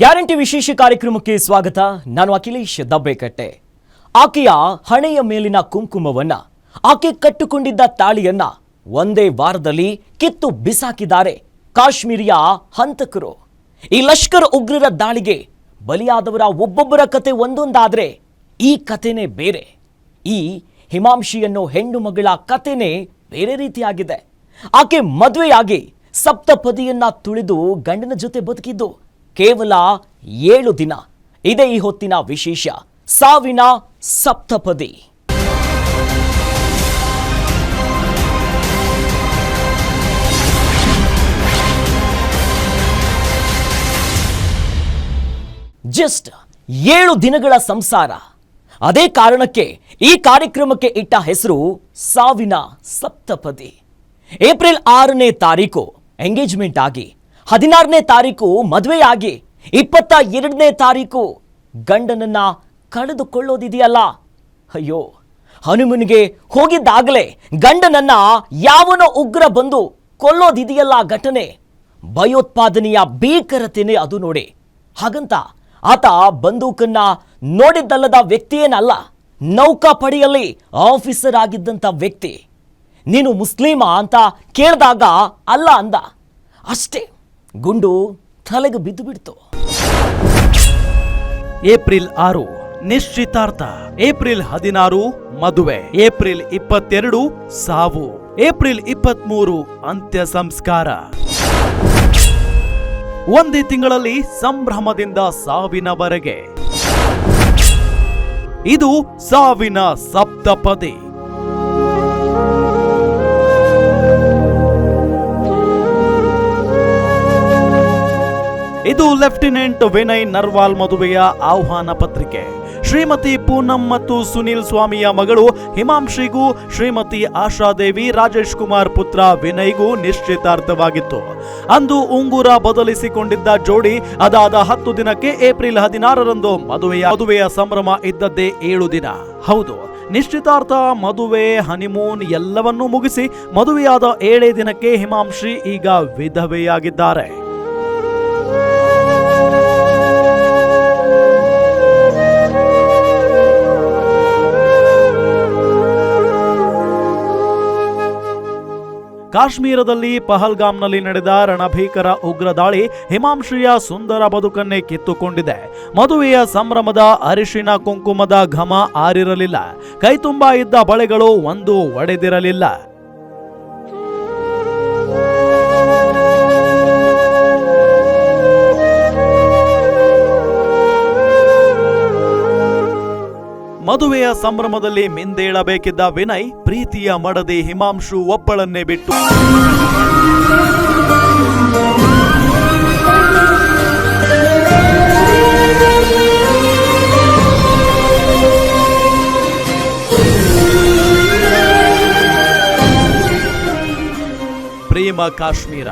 Guarantee ವಿಶೇಷ ಕಾರ್ಯಕ್ರಮಕ್ಕೆ ಸ್ವಾಗತ. ನಾನು ಅಖಿಲೇಶ್ ದಬ್ಬೆಕಟ್ಟೆ. ಆಕೆಯ ಹಣೆಯ ಮೇಲಿನ ಕುಂಕುಮವನ್ನ, ಆಕೆ ಕಟ್ಟಿಕೊಂಡಿದ್ದ ತಾಳಿಯನ್ನ ಒಂದೇ ವಾರದಲ್ಲಿ ಕಿತ್ತು ಬಿಸಾಕಿದ್ದಾರೆ ಕಾಶ್ಮೀರಿಯ ಹಂತಕರು. ಈ ಲಷ್ಕರ್ ಉಗ್ರರ ದಾಳಿಗೆ ಬಲಿಯಾದವರ ಒಬ್ಬೊಬ್ಬರ ಕತೆ ಒಂದೊಂದಾದ್ರೆ ಈ ಕತೆನೇ ಬೇರೆ. ಈ ಹಿಮಾಂಶಿ ಅನ್ನೋ ಹೆಣ್ಣು ಮಗಳ ಕತೆನೇ ಬೇರೆ ರೀತಿಯಾಗಿದೆ. ಆಕೆ ಮದುವೆಯಾಗಿ ಸಪ್ತಪದಿಯನ್ನ ತುಳಿದು ಗಂಡನ ಜೊತೆ ಬದುಕಿದ್ದು ಕೇವಲ 7 ದಿನ. ಇದೇ ಈ ಹೊತ್ತಿನ ವಿಶೇಷ, ಸಾವಿನ ಸಪ್ತಪದಿ. ಜಸ್ಟ್ 7 ದಿನಗಳ ಸಂಸಾರ. ಅದೇ ಕಾರಣಕ್ಕೆ ಈ ಕಾರ್ಯಕ್ರಮಕ್ಕೆ ಇಟ್ಟ ಹೆಸರು ಸಾವಿನ ಸಪ್ತಪದಿ. ಏಪ್ರಿಲ್ 6ನೇ ತಾರೀಕು ಎಂಗೇಜ್ಮೆಂಟ್ ಆಗಿ, 16ನೇ ತಾರೀಕು ಮದುವೆಯಾಗಿ, 22ನೇ ತಾರೀಕು ಗಂಡನನ್ನ ಕಳೆದುಕೊಳ್ಳೋದಿದೆಯಲ್ಲ. ಅಯ್ಯೋ, ಹನುಮನಿಗೆ ಹೋಗಿದ್ದಾಗಲೇ ಗಂಡನನ್ನ ಯಾವನೋ ಉಗ್ರ ಬಂದು ಕೊಲ್ಲೋದಿದೆಯಲ್ಲ ಘಟನೆ. ಭಯೋತ್ಪಾದನೆಯ ಭೀಕರತೆನೇ ಅದು ನೋಡಿ. ಹಾಗಂತ ಆತ ಬಂದೂಕನ್ನ ನೋಡಿದ್ದಲ್ಲದ ವ್ಯಕ್ತಿಯೇನಲ್ಲ, ನೌಕಾಪಡೆಯಲ್ಲಿ ಆಫೀಸರ್ ಆಗಿದ್ದಂಥ ವ್ಯಕ್ತಿ. ನೀನು ಮುಸ್ಲಿಮಾ ಅಂತ ಕೇಳಿದಾಗ ಅಲ್ಲ ಅಂದ. ಅಷ್ಟೇ, ಗುಂಡು ತಲೆಗೆ ಬಿದ್ದು ಬಿಡ್ತು. ಏಪ್ರಿಲ್ 6 ನಿಶ್ಚಿತಾರ್ಥ, ಏಪ್ರಿಲ್ 16 ಮದುವೆ, ಏಪ್ರಿಲ್ 22 ಸಾವು, ಏಪ್ರಿಲ್ 23 ಅಂತ್ಯ ಸಂಸ್ಕಾರ. ಒಂದೇ ತಿಂಗಳಲ್ಲಿ ಸಂಭ್ರಮದಿಂದ ಸಾವಿನವರೆಗೆ. ಇದು ಸಾವಿನ ಸಪ್ತಪದಿ. ಇದು ಲೆಫ್ಟಿನೆಂಟ್ ವಿನಯ್ ನರ್ವಾಲ್ ಮದುವೆಯ ಆಹ್ವಾನ ಪತ್ರಿಕೆ. ಶ್ರೀಮತಿ ಪೂನಂ ಮತ್ತು ಸುನಿಲ್ ಸ್ವಾಮಿಯ ಮಗಳು ಹಿಮಾಂಶಿಗೂ ಶ್ರೀಮತಿ ಆಶಾದೇವಿ ರಾಜೇಶ್ ಕುಮಾರ್ ಪುತ್ರ ವಿನಯ್ಗೂ ನಿಶ್ಚಿತಾರ್ಥವಾಗಿತ್ತು. ಅಂದು ಉಂಗುರ ಬದಲಿಸಿಕೊಂಡಿದ್ದ ಜೋಡಿ ಅದಾದ 10 ದಿನಕ್ಕೆ ಏಪ್ರಿಲ್ 16ರಂದು ಮದುವೆಯ ಸಂಭ್ರಮ ಇದ್ದದ್ದೇ 7 ದಿನ. ಹೌದು, ನಿಶ್ಚಿತಾರ್ಥ, ಮದುವೆ, ಹನಿಮೂನ್ ಎಲ್ಲವನ್ನೂ ಮುಗಿಸಿ ಮದುವೆಯಾದ 7 ದಿನಕ್ಕೆ ಹಿಮಾಂಶಿ ಈಗ ವಿಧವೆಯಾಗಿದ್ದಾರೆ. ಕಾಶ್ಮೀರದಲ್ಲಿ ಪಹಲ್ಗಾಮ್ನಲ್ಲಿ ನಡೆದ ರಣಭೀಕರ ಉಗ್ರ ದಾಳಿ ಹಿಮಾಂಶಿಯ ಸುಂದರ ಬದುಕನ್ನೇ ಕಿತ್ತುಕೊಂಡಿದೆ. ಮದುವೆಯ ಸಂಭ್ರಮದ ಅರಿಶಿನ ಕುಂಕುಮದ ಘಮ ಆರಿರಲಿಲ್ಲ. ಕೈತುಂಬ ಇದ್ದ ಬಳೆಗಳು ಒಂದು ಒಡೆದಿರಲಿಲ್ಲ. ಮದುವೆಯ ಸಂಭ್ರಮದಲ್ಲಿ ಮಿಂದೇಳಬೇಕಿದ್ದ ವಿನಯ್ ಪ್ರೀತಿಯ ಮಡದಿ ಹಿಮಾಂಶು ಒಬ್ಬಳನ್ನೇ ಬಿಟ್ಟು ಪ್ರೇಮ ಕಾಶ್ಮೀರ,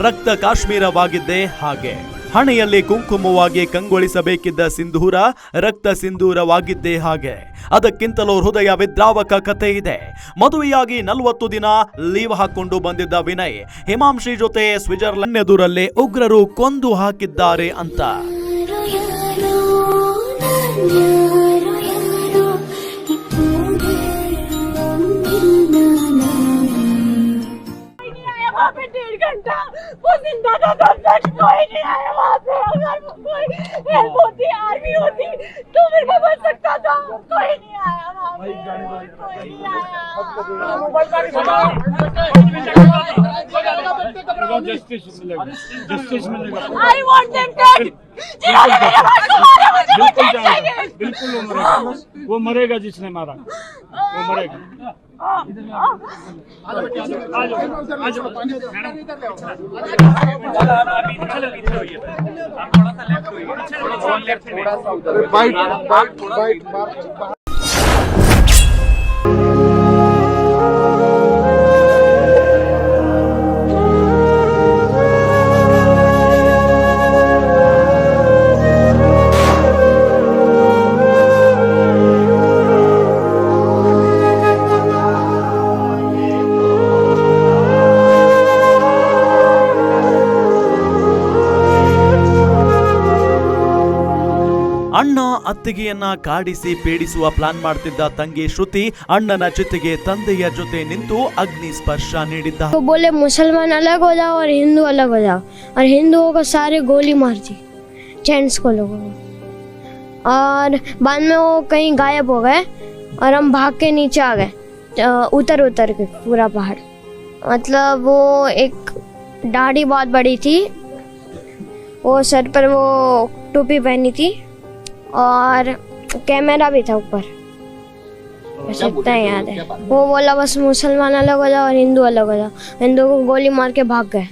ರಕ್ತ ಕಾಶ್ಮೀರವಾಗಿದ್ದೇ ಹಾಗೆ. ಹಣೆಯಲ್ಲಿ ಕುಂಕುಮವಾಗಿ ಕಂಗೊಳಿಸಬೇಕಿದ್ದ ಸಿಂಧೂರ ರಕ್ತ ಸಿಂಧೂರವಾಗಿದ್ದೇ ಹಾಗೆ. ಅದಕ್ಕಿಂತಲೂ ಹೃದಯ ವಿದ್ರಾವಕ ಕತೆ ಇದೆ. ಮದುವೆಯಾಗಿ 40 ದಿನ ಲೀವ್ ಹಾಕೊಂಡು ಬಂದಿದ್ದ ವಿನಯ್ ಹಿಮಾಂಶಿ ಜೊತೆ ಸ್ವಿಟ್ಜರ್ಲೆಂಡ್ ಎದುರಲ್ಲೇ ಉಗ್ರರು ಕೊಂದು ಹಾಕಿದ್ದಾರೆ ಅಂತ. पे 1.5 घंटा उस दिन दादा तक कोई नहीं आया वहाँ पे. अगर कोई हेल्प होती, आर्मी होती तो मेरे को बच सकता था. कोई नहीं आया वहाँ पे, कोई नहीं आया. I want them dead. बिल्कुल वो मरेगा जिसने मारा, वो मरेगा. ಅತ್ತಿಗೆಯನ್ನ ಕಾಡಿಸಿ ಪೀಡಿಸುವ ಪ್ಲಾನ್ ಮಾಡ್ತಿದ್ದ ತಂಗಿ ಶ್ರುತಿ ಅಣ್ಣನ ಜೊತೆಗೆ ತಂದೆಯ ಜೊತೆ ನಿಂತು ಅಗ್ನಿ ಸ್ಪರ್ಶ ನೀಡಿದ್ದ. वो बोले मुसलमान अलग हो जाओ और हिंदू अलग हो जाओ, और हिंदुओं को सारे गोली मार दी, जेंट्स को लोगों को, और बाद में वो कहीं गायब हो गए और हम भाग के नीचे आ गए, उतर के पूरा पहाड़. मतलब वो एक दाढ़ी बहुत बड़ी थी, वो सर पर वो टोपी पहनी थी और कैमरा भी था ऊपर, बस इतना ही याद है. वो बोला बस मुसलमान अलग हो जाओ और हिंदू अलग हो जाओ, हिंदू को गोली मार के भाग गए.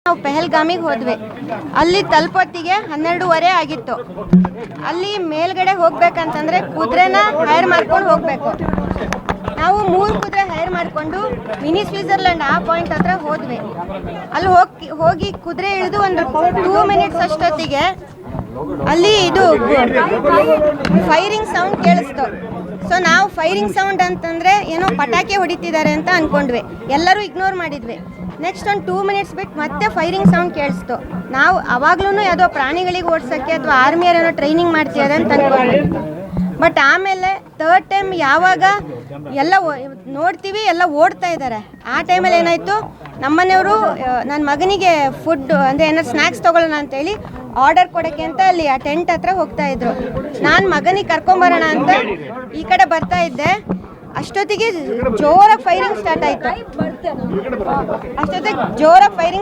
ನಾವು ಪೆಹಲ್ಗಾಮಿಗೆ ಹೋದ್ವಿ. ಅಲ್ಲಿ ತಲುಪೊತ್ತಿಗೆ 12:30 ಆಗಿತ್ತು. ಅಲ್ಲಿ ಮೇಲ್ಗಡೆ ಹೋಗ್ಬೇಕಂತಂದ್ರೆ ಕುದುರೆನ ಹೈರ್ ಮಾಡ್ಕೊಂಡು ಹೋಗ್ಬೇಕು. ನಾವು 3 ಕುದುರೆ ಹೈರ್ ಮಾಡಿಕೊಂಡು ಮಿನಿ ಸ್ವಿಟ್ಜರ್ಲೆಂಡ್ ಆ ಪಾಯಿಂಟ್ ಹತ್ರ ಹೋದ್ವಿ. ಅಲ್ಲಿ ಹೋಗಿ ಕುದುರೆ ಇಳಿದು ಒಂದು 2 ಮಿನಿಟ್ಸ್ ಅಷ್ಟೊತ್ತಿಗೆ ಅಲ್ಲಿ ಇದು ಫೈರಿಂಗ್ ಸೌಂಡ್ ಕೇಳಿಸ್ತು. ಸೊ ನಾವು ಫೈರಿಂಗ್ ಸೌಂಡ್ ಅಂತಂದರೆ ಏನೋ ಪಟಾಕಿ ಹೊಡಿತಿದ್ದಾರೆ ಅಂತ ಅಂದ್ಕೊಂಡ್ವಿ. ಎಲ್ಲರೂ ಇಗ್ನೋರ್ ಮಾಡಿದ್ವಿ. ನೆಕ್ಸ್ಟ್ ಒಂದು 2 ಮಿನಿಟ್ಸ್ ಬಿಟ್ಟು ಮತ್ತೆ ಫೈರಿಂಗ್ ಸೌಂಡ್ ಕೇಳಿಸ್ತು. ನಾವು ಅವಾಗ್ಲೂ ಯಾವುದೋ ಪ್ರಾಣಿಗಳಿಗೆ ಓಡಿಸೋಕ್ಕೆ ಅಥವಾ ಆರ್ಮಿಯರೇನೋ ಟ್ರೈನಿಂಗ್ ಮಾಡ್ತಿದ್ದಾರೆ ಅಂತ ಅಂದ್ಕೊಂಡ್ವಿ. ಬಟ್ ಆಮೇಲೆ 3rd ಟೈಮ್ ಯಾವಾಗ ಎಲ್ಲ ನೋಡ್ತೀವಿ ಎಲ್ಲ ಓಡ್ತಾ ಇದ್ದಾರೆ, ಆ ಟೈಮಲ್ಲಿ ಏನಾಯಿತು, ನಮ್ಮನೆಯವರು ನನ್ನ ಮಗನಿಗೆ ಫುಡ್ ಅಂದರೆ ಏನಾದ್ರು ಸ್ನ್ಯಾಕ್ಸ್ ತೊಗೊಳ್ಳೋಣ ಅಂತೇಳಿ ಆರ್ಡರ್ ಕೊಡೋಕ್ಕೆ ಅಂತ ಅಲ್ಲಿ ಆ ಟೆಂಟ್ ಹತ್ರ ಹೋಗ್ತಾ ಇದ್ರು. ನಾನು ಮಗನಿಗೆ ಕರ್ಕೊಂಬರೋಣ ಅಂತ ಈ ಕಡೆ ಬರ್ತಾ ಇದ್ದೆ. ಅಷ್ಟೊತ್ತಿಗೆ ಜೋರಾಗಿ ಫೈರಿಂಗ್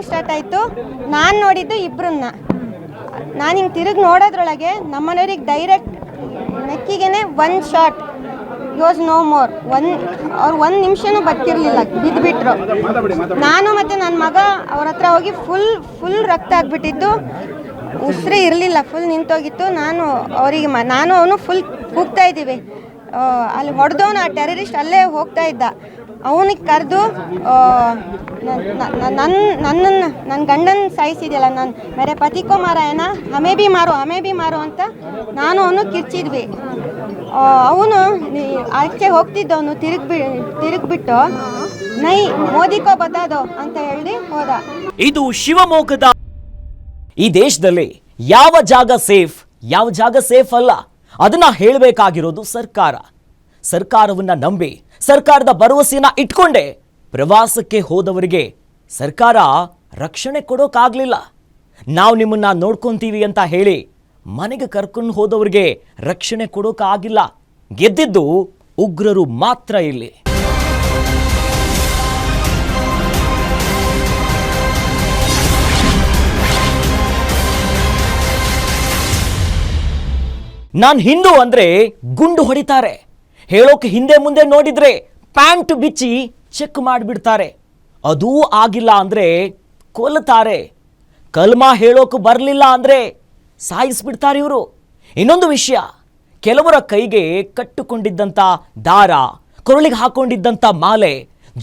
ಸ್ಟಾರ್ಟ್ ಆಯಿತು. ನಾನು ನೋಡಿದ್ದು ಇಬ್ಬರನ್ನ. ನಾನು ಹಿಂಗೆ ತಿರುಗಿ ನೋಡೋದ್ರೊಳಗೆ ನಮ್ಮನೆಯವ್ರಿಗೆ ಡೈರೆಕ್ಟ್ ನೆಕ್ಕಿಗೆ 1 ಶಾಟ್, ಯೋಸ್ ನೋ ಮೋರ್. ಅವ್ರು 1 ನಿಮಿಷನೂ ಬದುಕಿರಲಿಲ್ಲ, ಬಿದ್ದುಬಿಟ್ರು. ನಾನು ಮತ್ತು ನನ್ನ ಮಗ ಅವ್ರ ಹತ್ರ ಹೋಗಿ ಫುಲ್ ರಕ್ತ ಆಗಿಬಿಟ್ಟಿತ್ತು, ಉಸಿರೇ ಇರಲಿಲ್ಲ, ಫುಲ್ ನಿಂತೋಗಿತ್ತು. ನಾನು ಅವನು ಫುಲ್ ಕೂಗ್ತಾ ಇದ್ದೀವಿ. ಅಲ್ಲಿ ಹೊಡೆದವನು ಆ ಟೆರರಿಸ್ಟ್ ಅಲ್ಲೇ ಹೋಗ್ತಾ ಇದ್ದ. ಅವನಿಗೆ ಕರೆದು ನನ್ನ ಗಂಡನ ಸಾಯಿಸಿದೆಯಲ್ಲ, ನಾನು ಮೇರೆ ಪತಿಕೋ ಮಾರಾಯನ ಹಮೇ ಬಿ ಮಾರೋ ಅಂತ ನಾನು ಅವನು ಕಿರ್ಚಿದ್ವಿ. ಅವನು ಆಚೆ ಹೋಗ್ತಿದ್ದವನು ತಿರುಗ್ಬಿಟ್ಟು ನೈ ಮೋದಿಕೋ ಬತಾದೋ ಅಂತ ಹೇಳಿ ಹೋದ. ಇದು ಶಿವಮೊಗ್ಗದ. ಈ ದೇಶದಲ್ಲಿ ಯಾವ ಜಾಗ ಸೇಫ್, ಯಾವ ಜಾಗ ಸೇಫ್ ಅಲ್ಲ, ಅದನ್ನ ಹೇಳಬೇಕಾಗಿರೋದು ಸರ್ಕಾರ. ಸರ್ಕಾರವನ್ನ ನಂಬಿ ಸರ್ಕಾರದ ಭರವಸೆಯನ್ನ ಇಟ್ಕೊಂಡೆ ಪ್ರವಾಸಕ್ಕೆ ಹೋದವರಿಗೆ ಸರ್ಕಾರ ರಕ್ಷಣೆ ಕೊಡೋಕ್ಕಾಗಲಿಲ್ಲ. ನಾವು ನಿಮ್ಮನ್ನ ನೋಡ್ಕೊಂತೀವಿ ಅಂತ ಹೇಳಿ ಮನೆಗೆ ಕರ್ಕೊಂಡು ಹೋದವರಿಗೆ ರಕ್ಷಣೆ ಕೊಡೋಕ್ಕಾಗಿಲ್ಲ. ಗೆದ್ದಿದ್ದು ಉಗ್ರರು ಮಾತ್ರ ಇಲ್ಲಿ. ನಾನ್ ಹಿಂದೂ ಅಂದ್ರೆ ಗುಂಡು ಹೊಡಿತಾರೆ, ಹೇಳೋಕೆ ಹಿಂದೆ ಮುಂದೆ ನೋಡಿದ್ರೆ ಪ್ಯಾಂಟ್ ಬಿಚ್ಚಿ ಚೆಕ್ ಮಾಡಿಬಿಡ್ತಾರೆ. ಅದೂ ಆಗಿಲ್ಲ ಅಂದ್ರೆ ಕೊಲ್ತಾರೆ. ಕಲ್ಮಾ ಹೇಳೋಕೆ ಬರಲಿಲ್ಲ ಅಂದ್ರೆ ಸಾಯಿಸ್ಬಿಡ್ತಾರೆ ಇವರು. ಇನ್ನೊಂದು ವಿಷಯ, ಕೆಲವರ ಕೈಗೆ ಕಟ್ಟುಕೊಂಡಿದ್ದಂಥ ದಾರ, ಕೊರಳಿಗೆ ಹಾಕೊಂಡಿದ್ದಂಥ ಮಾಲೆ,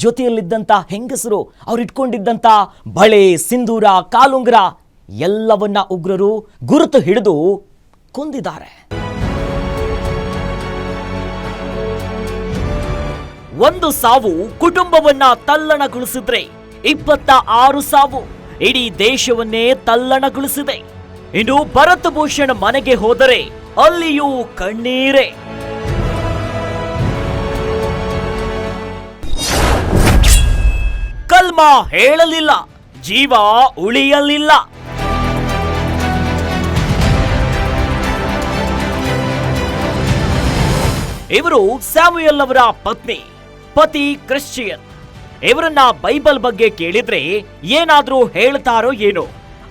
ಜೊತೆಯಲ್ಲಿದ್ದಂಥ ಹೆಂಗಸರು ಅವ್ರು ಇಟ್ಕೊಂಡಿದ್ದಂಥ ಬಳೆ, ಸಿಂಧೂರ, ಕಾಲುಂಗುರ ಎಲ್ಲವನ್ನ ಉಗ್ರರು ಗುರುತು ಹಿಡಿದು ಕೊಂದಿದ್ದಾರೆ. ಒಂದು ಸಾವು ಕುಟುಂಬವನ್ನ ತಲ್ಲಣಗೊಳಿಸಿದ್ರೆ 26 ಸಾವು ಇಡೀ ದೇಶವನ್ನೇ ತಲ್ಲಣಗೊಳಿಸಿದೆ. ಇನ್ನು ಭರತ್ ಭೂಷಣ್ ಮನೆಗೆ ಹೋದರೆ ಅಲ್ಲಿಯೂ ಕಣ್ಣೀರೇ. ಕಲ್ಮಾ ಹೇಳಲಿಲ್ಲ, ಜೀವ ಉಳಿಯಲಿಲ್ಲ. ಇವರು ಸ್ಯಾಮ್ಯುಯಲ್ ಅವರ ಪತಿ ಕ್ರಿಶ್ಚಿಯನ್. ಇವರನ್ನ ಬೈಬಲ್ ಬಗ್ಗೆ ಕೇಳಿದ್ರೆ ಏನಾದ್ರೂ ಹೇಳ್ತಾರೋ ಏನೋ,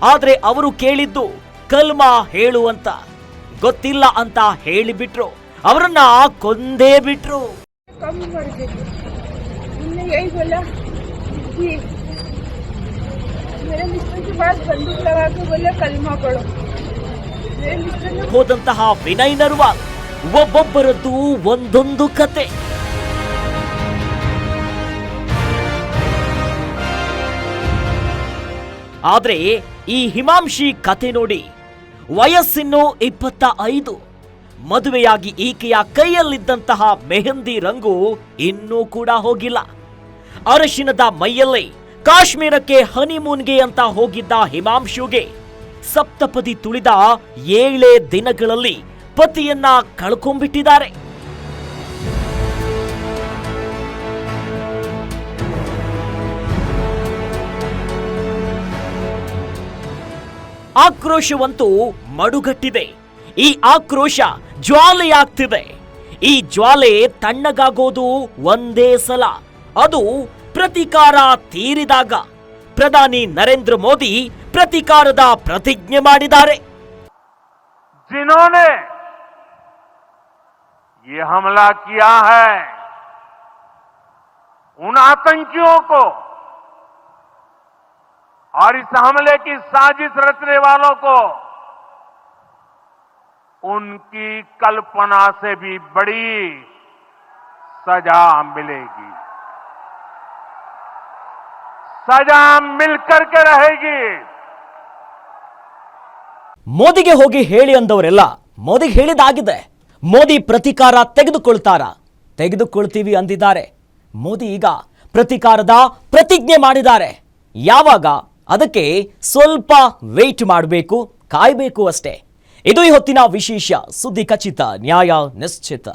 ಆದ್ರೆ ಅವರು ಕೇಳಿದ್ದು ಕಲ್ಮಾ ಹೇಳುವಂತ. ಗೊತ್ತಿಲ್ಲ ಅಂತ ಹೇಳಿಬಿಟ್ರು, ಅವರನ್ನ ಕೊಂದೇ ಬಿಟ್ರು. मेरे मिस्टर के पास बंदूक लगा के बोले कलमा पढ़ो। मेरे मिस्टर ने ಹೋದಂತಹ ವಿನಯ್ ನರ್ವಾಲ್ ಒಬ್ಬೊಬ್ಬರದ್ದು ಒಂದೊಂದು ಕತೆ. ಆದ್ರೆ ಈ ಹಿಮಾಂಶಿ ಕತೆ ನೋಡಿ, ವಯಸ್ಸಿನ್ನು 25, ಮದುವೆಯಾಗಿ ಈಕೆಯ ಕೈಯಲ್ಲಿದ್ದಂತಹ ಮೆಹಂದಿ ರಂಗು ಇನ್ನೂ ಕೂಡ ಹೋಗಿಲ್ಲ. ಅರಶಿನದ ಮೈಯಲ್ಲೇ ಕಾಶ್ಮೀರಕ್ಕೆ ಹನಿಮೂನ್ಗೆ ಅಂತ ಹೋಗಿದ್ದ ಹಿಮಾಂಶುಗೆ ಸಪ್ತಪದಿ ತುಳಿದ 7 ದಿನಗಳಲ್ಲಿ ಪತಿಯನ್ನ ಕಳ್ಕೊಂಡ್ಬಿಟ್ಟಿದ್ದಾರೆ. ಆಕ್ರೋಶವಂತೂ ಮಡುಗಟ್ಟಿದೆ. ಈ ಆಕ್ರೋಶ ಜ್ವಾಲೆಯಾಗ್ತಿದೆ. ಈ ಜ್ವಾಲೆ ತಣ್ಣಗಾಗೋದು ಒಂದೇ ಸಲ, ಅದು ಪ್ರತೀಕಾರ ತೀರಿದಾಗ. ಪ್ರಧಾನಿ ನರೇಂದ್ರ ಮೋದಿ ಪ್ರತೀಕಾರದ ಪ್ರತಿಜ್ಞೆ ಮಾಡಿದ್ದಾರೆ. जिन्होंने ये हमला किया है, उन आतंकियों को और इस हमले की साजिश रचने वालों को उनकी कल्पना से भी बड़ी सजा मिलेगी, सजा मिलकर के रहेगी। ಮೋದಿಗೆ ಹೋಗಿ ಹೇಳಿ ಅಂದವರೆಲ್ಲ ಮೋದಿಗೆ ಹೇಳಿದಾಗಿದೆ. ಮೋದಿ ಪ್ರತೀಕಾರ ತೆಗೆದುಕೊಳ್ತೀವಿ ಅಂದಿದ್ದಾರೆ. ಮೋದಿ ಈಗ ಪ್ರತೀಕಾರದ ಪ್ರತಿಜ್ಞೆ ಮಾಡಿದ್ದಾರೆ. ಯಾವಾಗ? ಅದಕ್ಕೆ ಸ್ವಲ್ಪ ವೇಟ್ ಮಾಡಬೇಕು, ಕಾಯಬೇಕು ಅಷ್ಟೇ. ಇದು ಈ ಹೊತ್ತಿನ ವಿಶೇಷ ಸುದ್ದಿ ಖಚಿತ, ನ್ಯಾಯ ನಿಶ್ಚಿತ.